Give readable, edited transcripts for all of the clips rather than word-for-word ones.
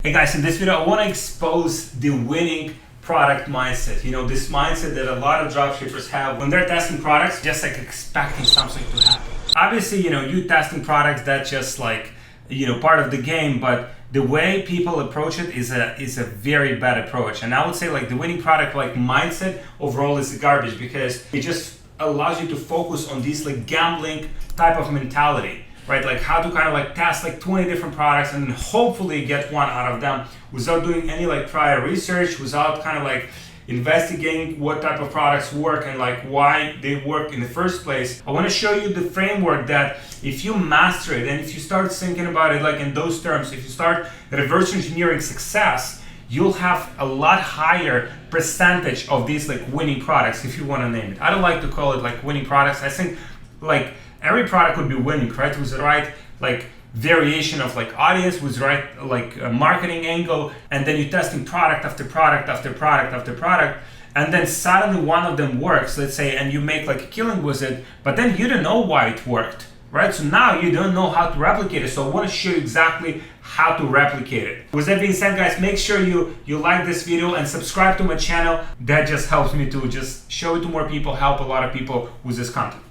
Hey guys, in this video I want to expose the winning product mindset. You know, this mindset that a lot of dropshippers have when they're testing products, just like expecting something to happen. Obviously, you know, you testing products, that's just like, you know, part of the game, but the way people approach it is a very bad approach. And I would say like the winning product like mindset overall is garbage, because it just allows you to focus on this like gambling type of mentality. Right, like how to kind of like test like 20 different products and then hopefully get one out of them without doing any like prior research, without kind of like investigating what type of products work and like why they work in the first place. I want to show you the framework that if you master it and if you start thinking about it like in those terms, if you start reverse engineering success, you'll have a lot higher percentage of these like winning products, if you want to name it. I don't like to call it like winning products. I think like every product would be winning, right? With the right like variation of like audience, with the right like marketing angle, and then you're testing product after product after product after product, and then suddenly one of them works, let's say, and you make like a killing with it, but then you don't know why it worked, right? So now you don't know how to replicate it. So I want to show you exactly how to replicate it. With that being said, guys, make sure you like this video and subscribe to my channel. That just helps me to just show it to more people, help a lot of people with this content.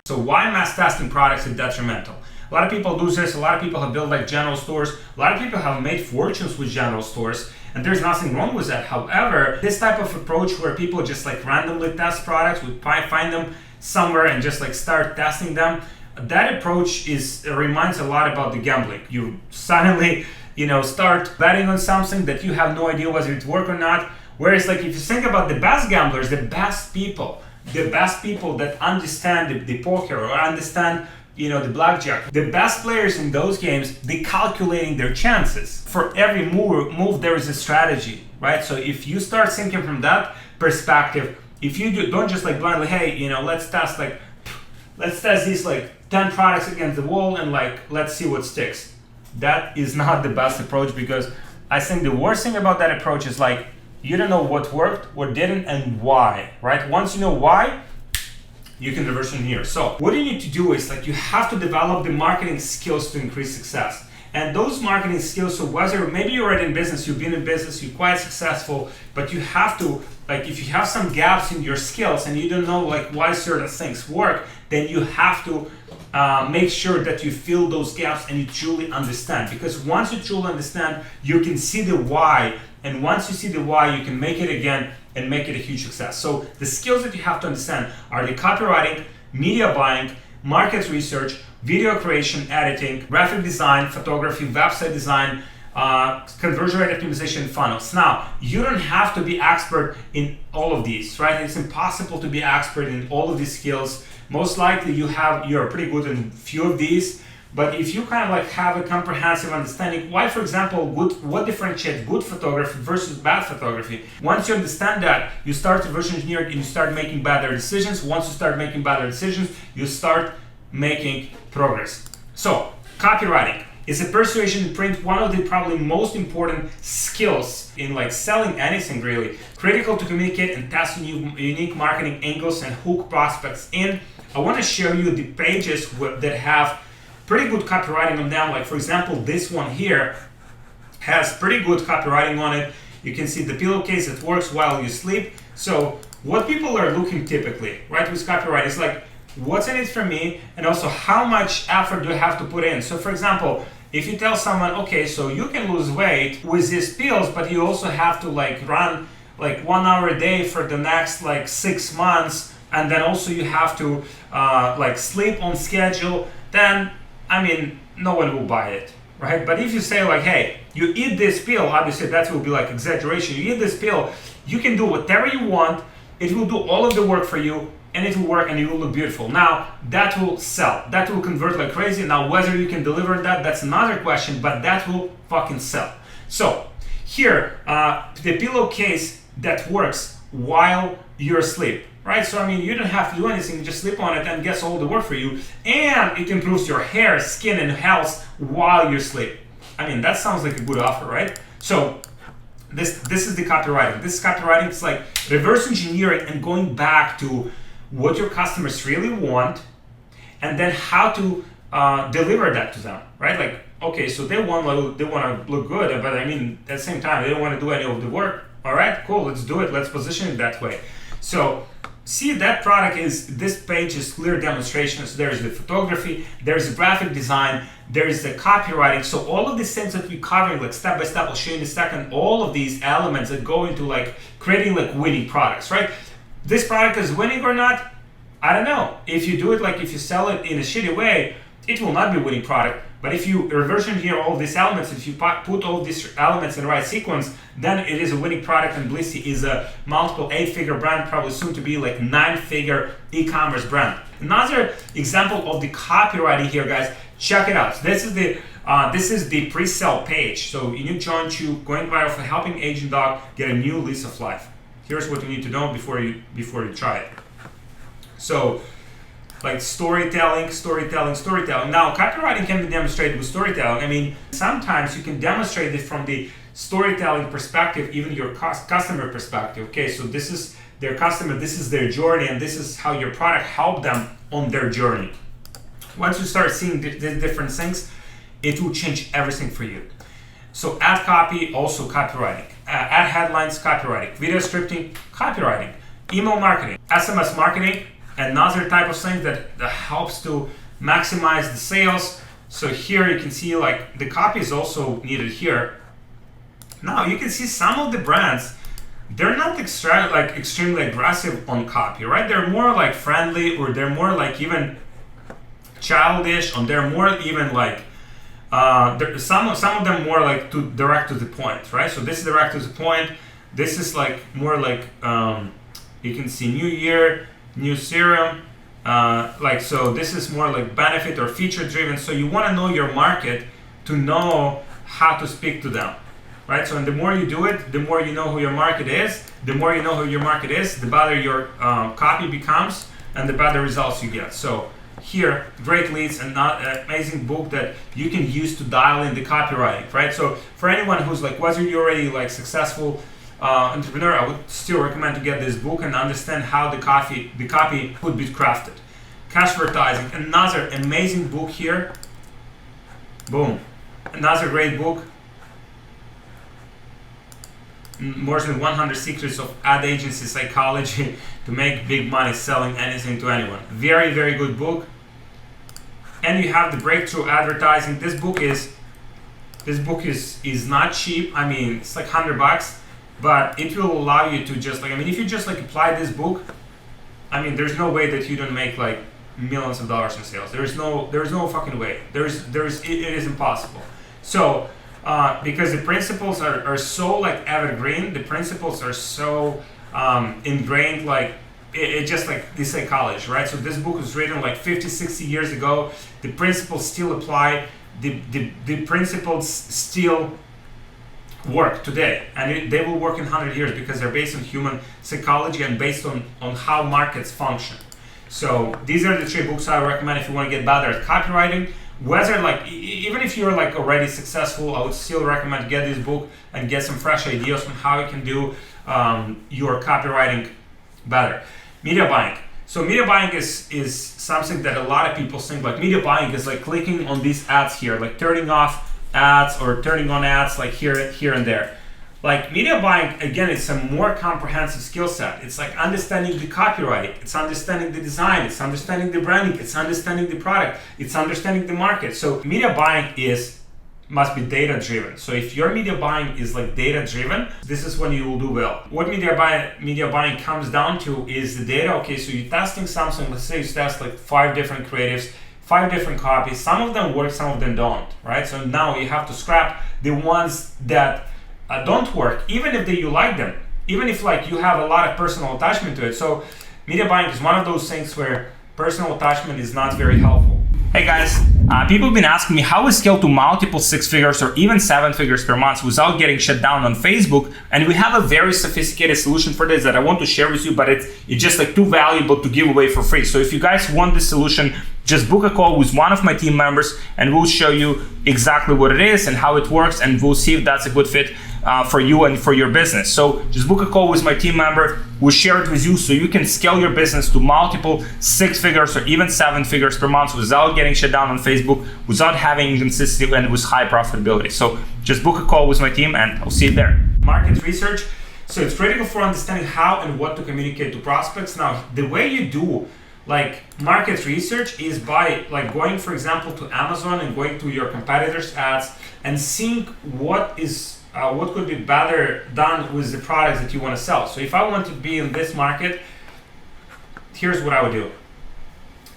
So why mass testing products is detrimental? A lot of people do this, a lot of people have built like general stores, a lot of people have made fortunes with general stores, and there's nothing wrong with that. However, this type of approach where people just like randomly test products, we find them somewhere and just like start testing them, that approach reminds a lot about the gambling. You suddenly, you know, start betting on something that you have no idea whether it works or not. Whereas like if you think about the best gamblers, the best people that understand the poker or understand, you know, the blackjack, the best players in those games, they calculating their chances. For every move there is a strategy, right? So if you start thinking from that perspective, if you don't just like blindly, hey, you know, let's test these like 10 products against the wall and like let's see what sticks. That is not the best approach, because I think the worst thing about that approach is like you don't know what worked, what didn't, and why, right? Once you know why, you can reverse engineer. So what you need to do is like you have to develop the marketing skills to increase success. And those marketing skills, so whether maybe you're already in business, you've been in business, you're quite successful, but you have to, like if you have some gaps in your skills and you don't know like why certain things work, then you have to make sure that you fill those gaps and you truly understand. Because once you truly understand, you can see the why. And once you see the why, you can make it again and make it a huge success. So the skills that you have to understand are the copywriting, media buying, market research, video creation, editing, graphic design, photography, website design, conversion rate optimization, funnels. Now, you don't have to be expert in all of these, right? It's impossible to be expert in all of these skills. Most likely you're pretty good in few of these. But if you kind of like have a comprehensive understanding, why, for example, what differentiates good photography versus bad photography? Once you understand that, you start to reverse engineer and you start making better decisions. Once you start making better decisions, you start making progress. So, copywriting is a persuasion print, one of the probably most important skills in like selling anything really. Critical to communicate and test unique marketing angles and hook prospects in. I want to show you the pages that have pretty good copywriting on them. Like for example, this one here has pretty good copywriting on it. You can see the pillowcase that works while you sleep. So what people are looking typically, right, with copyright is like, what's in it for me? And also how much effort do I have to put in? So for example, if you tell someone, okay, so you can lose weight with these pills, but you also have to like run like 1 hour a day for the next like 6 months. And then also you have to like sleep on schedule, then I mean, no one will buy it, right? But if you say like, hey, you eat this pill, obviously that will be like exaggeration. You eat this pill, you can do whatever you want. It will do all of the work for you and it will work and you will look beautiful. Now, that will sell. That will convert like crazy. Now, whether you can deliver that, that's another question, but that will fucking sell. So here, the pillowcase that works while you're asleep. right? So I mean, you don't have to do anything, just sleep on it and gets all the work for you, and it improves your hair, skin, and health while you sleep. I mean, that sounds like a good offer, right? So this is the copywriting. This copywriting is like reverse engineering and going back to what your customers really want, and then how to deliver that to them, right? Like, okay, so they want to look good, but I mean, at the same time, they don't want to do any of the work. All right, cool, let's do it. Let's position it that way. So see, that product is, this page is clear demonstrations. There's the photography, there's the graphic design, there's the copywriting. So all of these things that we're covering, like step by step, I'll show you in a second, all of these elements that go into like creating like winning products, right? This product is winning or not, I don't know. If you do it, like if you sell it in a shitty way, it will not be a winning product. But if you reverse engineer all these elements, if you put all these elements in the right sequence, then it is a winning product, and Blissy is a multiple 8-figure brand, probably soon to be like 9-figure e-commerce brand. Another example of the copywriting here, guys, check it out. This is the pre-sale page. So you need to going viral for helping agent dog get a new lease of life. Here's what you need to know before you try it. So, like storytelling. Now, copywriting can be demonstrated with storytelling. I mean, sometimes you can demonstrate it from the storytelling perspective, even your customer perspective. Okay, so this is their customer, this is their journey, and this is how your product helped them on their journey. Once you start seeing the different things, it will change everything for you. So ad copy, also copywriting. Ad headlines, copywriting. Video scripting, copywriting. Email marketing, SMS marketing, another type of thing that helps to maximize the sales. So here you can see like the copy is also needed here. Now you can see some of the brands, they're not extremely aggressive on copy, right? They're more like friendly, or they're more like even childish, or they're more even like some of them more like direct to the point, right? So this is direct to the point. This is like more like you can see new year, new serum, so this is more like benefit or feature driven. So you want to know your market to know how to speak to them, right? So and the more you do it, the more you know who your market is. The more you know who your market is, the better your copy becomes, and the better results you get. So here, great leads, and an amazing book that you can use to dial in the copywriting, right? So for anyone who's like, whether you're already like successful entrepreneur, I would still recommend to get this book and understand how the copy could be crafted. Cash advertising, another amazing book here. Boom, another great book. More than 100 secrets of ad agency psychology to make big money selling anything to anyone. Very, very good book. And you have the breakthrough advertising. This book is not cheap. I mean, it's like $100. But it will allow you to just if you just like apply this book, I mean, there's no way that you don't make like millions of dollars in sales. There's no fucking way. It is impossible. So because the principles are so like evergreen, the principles are so ingrained, like it just like the psychology, right? So this book was written like 50, 60 years ago. The principles still apply. The principles still work today, and they will work in 100 years because they're based on human psychology and based on how markets function. So these are the 3 books I recommend if you want to get better at copywriting. Whether like even if you're like already successful, I would still recommend get this book and get some fresh ideas on how you can do your copywriting better. Media buying. So media buying is something that a lot of people think like media buying is like clicking on these ads here, like turning off ads or turning on ads like here and there. Like media buying, again, it's a more comprehensive skill set. It's like understanding the copywriting, it's understanding the design, it's understanding the branding, it's understanding the product, it's understanding the market. So media buying must be data driven. So if your media buying is like data driven, this is when you will do well. What media buying comes down to is the data. Okay, so you're testing something, let's say you test like 5 different creatives, 5 different copies. Some of them work, some of them don't, right? So now you have to scrap the ones that don't work, even if you like them, even if like you have a lot of personal attachment to it. So media buying is one of those things where personal attachment is not very helpful. Hey guys, People have been asking me how we scale to multiple 6 figures or even 7 figures per month without getting shut down on Facebook. And we have a very sophisticated solution for this that I want to share with you, but it's just like too valuable to give away for free. So if you guys want this solution, just book a call with one of my team members and we'll show you exactly what it is and how it works, and we'll see if that's a good fit for you and for your business. So just book a call with my team member. We'll share it with you so you can scale your business to multiple 6 figures or even 7 figures per month without getting shut down on Facebook, without having inconsistency, and with high profitability. So just book a call with my team and I'll see you there. Market research. So it's critical for understanding how and what to communicate to prospects. Now, the way you do like market research is by like going, for example, to Amazon and going to your competitors' ads and seeing what could be better done with the products that you want to sell. So if I want to be in this market, here's what I would do.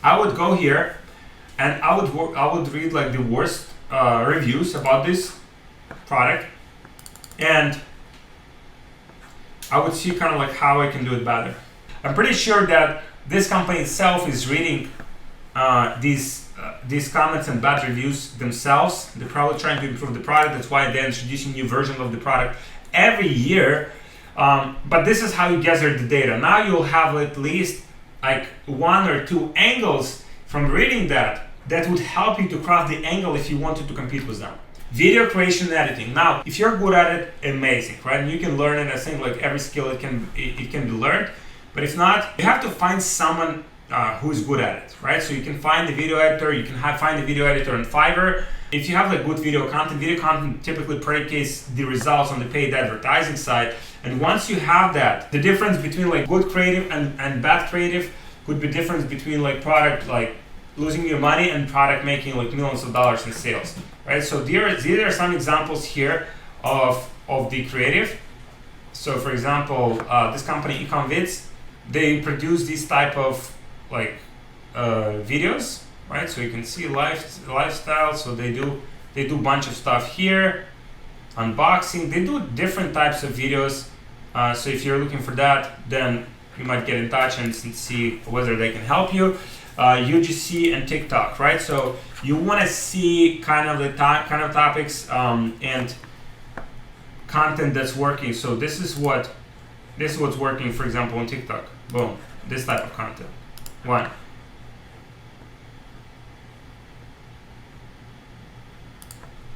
I would go here and I would read like the worst reviews about this product, and I would see kind of like how I can do it better. I'm pretty sure that this company itself is reading these comments and bad reviews themselves. They're probably trying to improve the product. That's why they're introducing new versions of the product every year. But this is how you gather the data. Now you'll have at least like 1 or 2 angles from reading that would help you to craft the angle if you wanted to compete with them. Video creation and editing. Now, if you're good at it, amazing, right? And you can learn it. I think like every skill it can be learned. But if not, you have to find someone who is good at it, right? So you can find the video editor. You can find the video editor on Fiverr. If you have like good video content typically predicates the results on the paid advertising side. And once you have that, the difference between like good creative and bad creative could be difference between like product like losing your money and product making like millions of dollars in sales, right? So these are some examples here of the creative. So for example, this company eCommerce, they produce these type of like videos, right? So you can see lifestyle. So they do a bunch of stuff here, unboxing. They do different types of videos. So if you're looking for that, then you might get in touch and see whether they can help you. UGC and TikTok, right? So you want to see kind of the kind of topics and content that's working. So this is what's working, for example, on TikTok. Boom, this type of content. 1.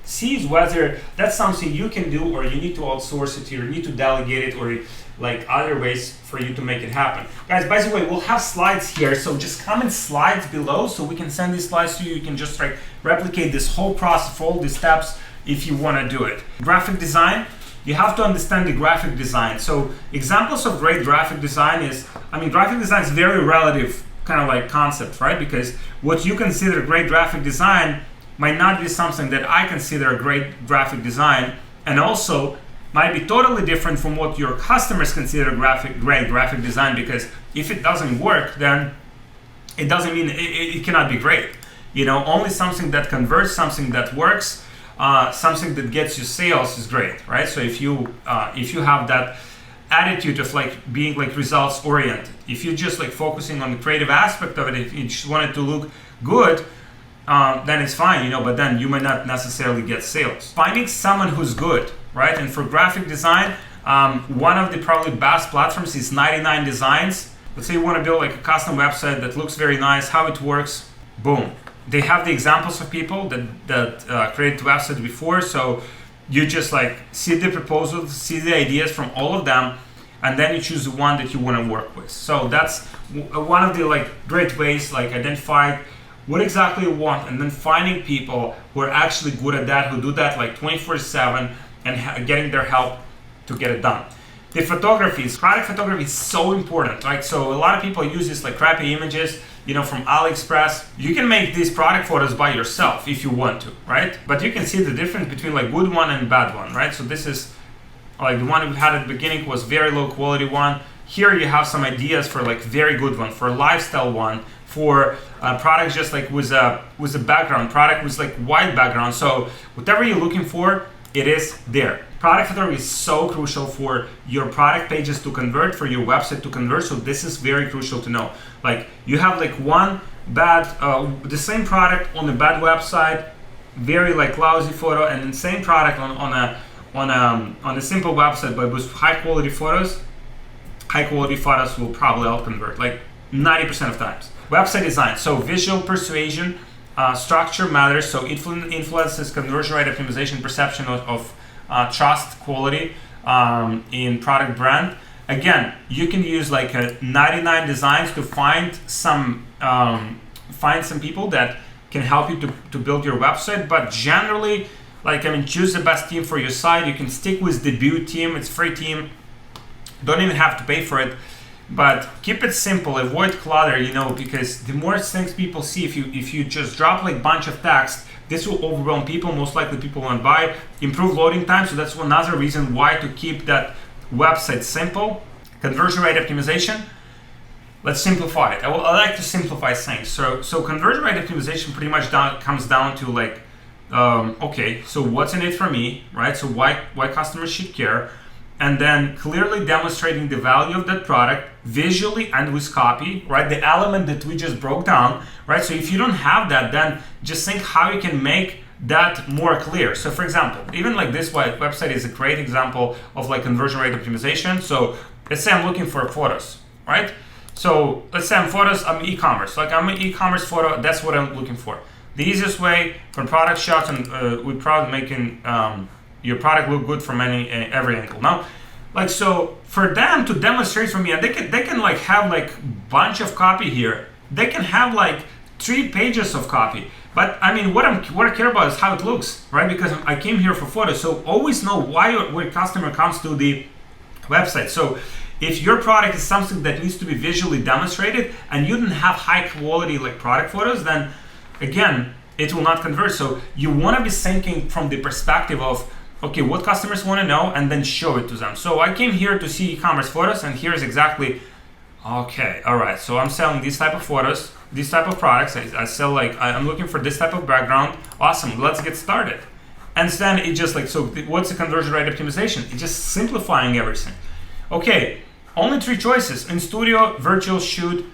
See whether that's something you can do, or you need to outsource it, or you need to delegate it, or like other ways for you to make it happen. Guys, by the way, we'll have slides here, so just comment slides below so we can send these slides to you. You can just like replicate this whole process, all these steps if you want to do it. Graphic design. You have to understand the graphic design. So examples of great graphic design is, graphic design is very relative kind of like concept, right? Because what you consider great graphic design might not be something that I consider a great graphic design, and also might be totally different from what your customers consider great graphic design, because if it doesn't work, then it doesn't mean it cannot be great. You know, only something that converts, something that works, something that gets you sales is great, right? So if you have that attitude of like being like results oriented, if you're just like focusing on the creative aspect of it, if you just want it to look good, then it's fine, you know, but then you might not necessarily get sales. Finding someone who's good, right? And for graphic design, one of the probably best platforms is 99 Designs. Let's say you want to build like a custom website that looks very nice, how it works, boom. They have the examples of people that created websites before, so you just like see the proposals, see the ideas from all of them, and then you choose the one that you want to work with. So that's one of the like great ways, like identify what exactly you want, and then finding people who are actually good at that, who do that like 24/7, and getting their help to get it done. The product photography is so important, right? So a lot of people use this like crappy images, you know, from AliExpress. You can make these product photos by yourself if you want to, right? But you can see the difference between like good one and bad one, right? So this is like the one we had at the beginning was very low quality one. Here you have some ideas for like very good one, for lifestyle one, for products just like with a background, product with like white background. So whatever you're looking for, it is there. Product photography is so crucial for your product pages to convert, for your website to convert. So this is very crucial to know. Like you have like one the same product on a bad website, very like lousy photo, and the same product on a simple website but with high quality photos will probably out convert like 90% of times. Website design, so visual persuasion, structure matters, so influences conversion rate optimization, perception of trust, quality in product brand. Again, you can use like 99 designs to find some people that can help you to build your website, but generally, like, I mean, choose the best team for your site. You can stick with the Debut team, it's a free team, don't even have to pay for it, but keep it simple, avoid clutter, you know, because the more things people see, if you just drop like a bunch of text, this will overwhelm people, most likely people won't buy. Improve loading time, so that's another reason why to keep that website simple. Conversion rate optimization, let's simplify it. I like to simplify things. So conversion rate optimization pretty much comes down to like, okay, so what's in it for me, right? So why customers should care, and then clearly demonstrating the value of that product visually and with copy, right? The element that we just broke down, right? So if you don't have that, then just think how you can make that more clear. So for example, even like this website is a great example of like conversion rate optimization. So let's say I'm looking for photos, right? So let's say I'm e-commerce, like I'm an e-commerce photo, that's what I'm looking for. The easiest way for product shots and with product making your product look good from every angle. Now, like, so for them to demonstrate for me, and they can like have like bunch of copy here. They can have like 3 pages of copy. But I mean, what I care about is how it looks, right? Because I came here for photos, so always know why your customer comes to the website. So if your product is something that needs to be visually demonstrated and you don't have high quality like product photos, then again, it will not convert. So you want to be thinking from the perspective of, okay, what customers want to know, and then show it to them. So I came here to see e-commerce photos, and here's exactly, okay, all right, so I'm selling these type of photos, these type of products. I sell like, I'm looking for this type of background. Awesome, let's get started. And then it just like, so what's the conversion rate optimization? It's just simplifying everything. Okay, only 3 choices: in studio, virtual shoot.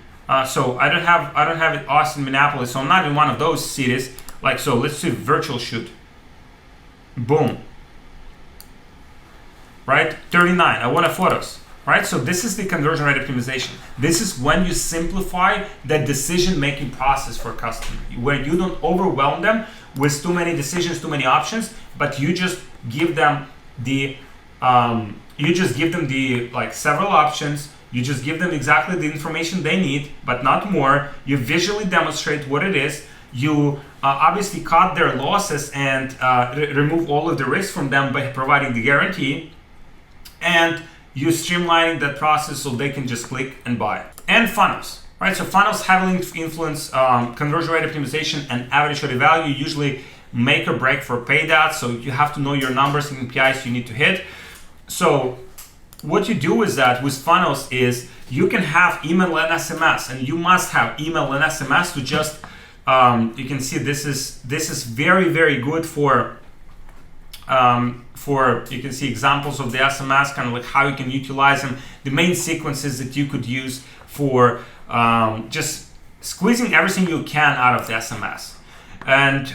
So I don't have it Austin, Minneapolis, so I'm not in one of those cities. Like, so let's see virtual shoot. Boom. Right, 39, I want photos, right? So this is the conversion rate optimization. This is when you simplify the decision-making process for customer, where you don't overwhelm them with too many decisions, too many options, but you just give them the, like several options. You just give them exactly the information they need, but not more. You visually demonstrate what it is. You obviously cut their losses and remove all of the risk from them by providing the guarantee. And you streamlining that process so they can just click and buy. And funnels, right? So funnels heavily influence conversion rate optimization and average order value, usually make or break for paid ads. So you have to know your numbers and KPIs you need to hit. So what you do with that, with funnels, is you can have email and SMS, and you must have email and SMS to just, you can see this is very, very good for you can see examples of the SMS, kind of like how you can utilize them, the main sequences that you could use for just squeezing everything you can out of the SMS. And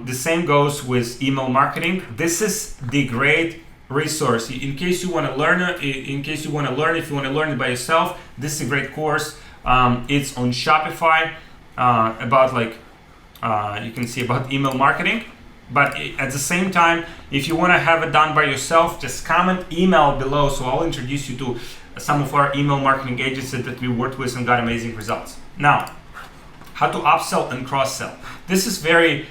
the same goes with email marketing. This is the great resource in case you want to learn it. If you want to learn it by yourself, this is a great course. It's on Shopify about like you can see about email marketing. But at the same time, if you want to have it done by yourself, just comment email below, so I'll introduce you to some of our email marketing agencies that we worked with and got amazing results. Now, how to upsell and cross-sell. This is very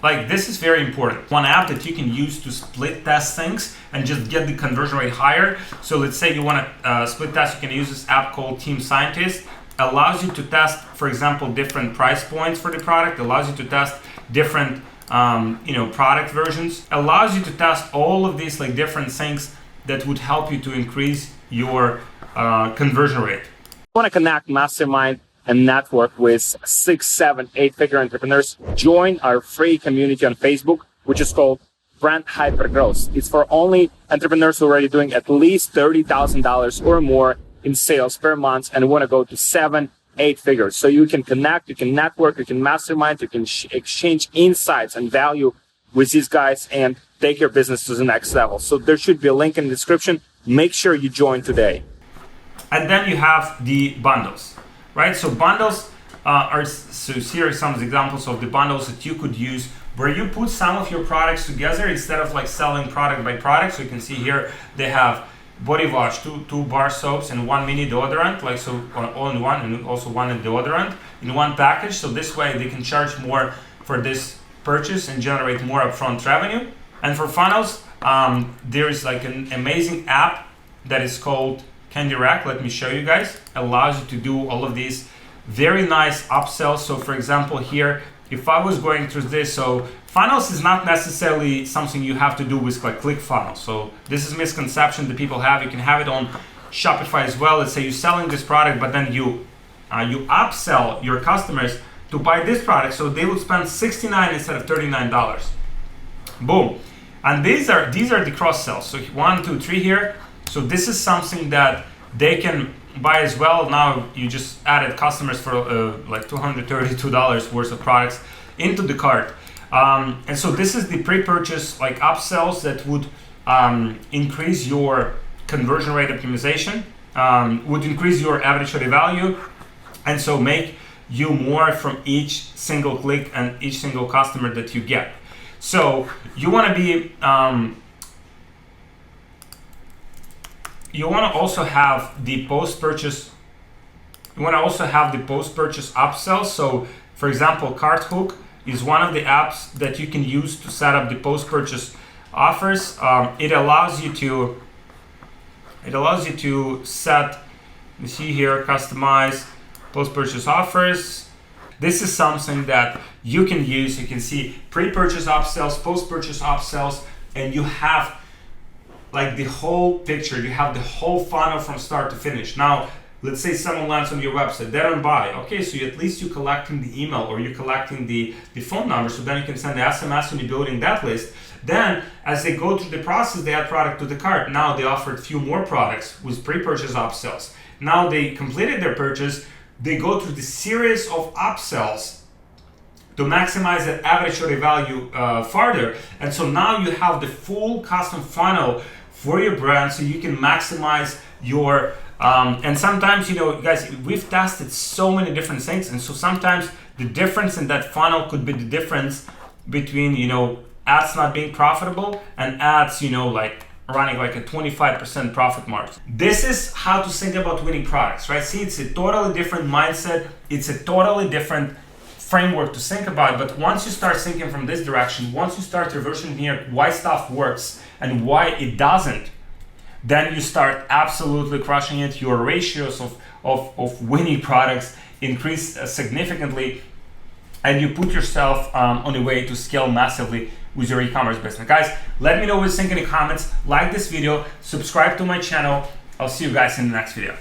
important. One app that you can use to split test things and just get the conversion rate higher. So let's say you want to split test, you can use this app called Team Scientist. Allows you to test, for example, different price points for the product, allows you to test different product versions, allows you to test all of these like different things that would help you to increase your conversion rate. You want to connect, mastermind, and network with 6, 7, 8-figure entrepreneurs? Join our free community on Facebook, which is called Brand Hypergrowth. It's for only entrepreneurs who are already doing at least $30,000 or more in sales per month and want to go to 7, 8 figures. So you can connect, you can network, you can mastermind, you can exchange insights and value with these guys and take your business to the next level. So there should be a link in the description. Make sure you join today. And then you have the bundles, right? So bundles so here are some examples of the bundles that you could use, where you put some of your products together instead of like selling product by product. So you can see here they have body wash, two bar soaps, and 1 mini deodorant, like so all in one, and also one deodorant in one package. So this way they can charge more for this purchase and generate more upfront revenue. And for funnels, there's like an amazing app that is called Candy Rack. Let me show you guys. Allows you to do all of these very nice upsells. So for example here, if I was going through this, so funnels is not necessarily something you have to do with like ClickFunnels. So this is a misconception that people have. You can have it on Shopify as well. Let's say you're selling this product, but then you upsell your customers to buy this product, so they would spend $69 instead of $39. Boom. And these are the cross sells. So 1, 2, 3 here. So this is something that they can buy as well. Now you just added customers for like $232 worth of products into the cart. And so this is the pre-purchase like upsells that would increase your conversion rate optimization, would increase your average order value, and so make you more from each single click and each single customer that you get. So you want to be you want to also have the post-purchase. You want to also have the post-purchase upsells. So, for example, CartHook is one of the apps that you can use to set up the post-purchase offers. It allows you to set. You see here, customize post-purchase offers. This is something that you can use. You can see pre-purchase upsells, post-purchase upsells, and you have like the whole picture. You have the whole funnel from start to finish. Now, let's say someone lands on your website, they don't buy. Okay, so at least you're collecting the email or you're collecting the phone number, so then you can send the SMS when you're building that list. Then, as they go through the process, they add product to the cart. Now they offered a few more products with pre-purchase upsells. Now they completed their purchase, they go through the series of upsells to maximize that average order value further. And so now you have the full custom funnel for your brand, so you can maximize your and sometimes, you know, guys, we've tested so many different things, and so sometimes the difference in that funnel could be the difference between, you know, ads not being profitable and ads, you know, like running like a 25% profit margin. This is how to think about winning products, right? See, it's a totally different mindset. It's a totally different framework to think about. But once you start thinking from this direction, once you start reverse engineering why stuff works and why it doesn't, then you start absolutely crushing it. Your ratios of winning products increase significantly, and you put yourself on a way to scale massively with your e-commerce business. Guys, let me know what you think in the comments. Like this video, subscribe to my channel. I'll see you guys in the next video.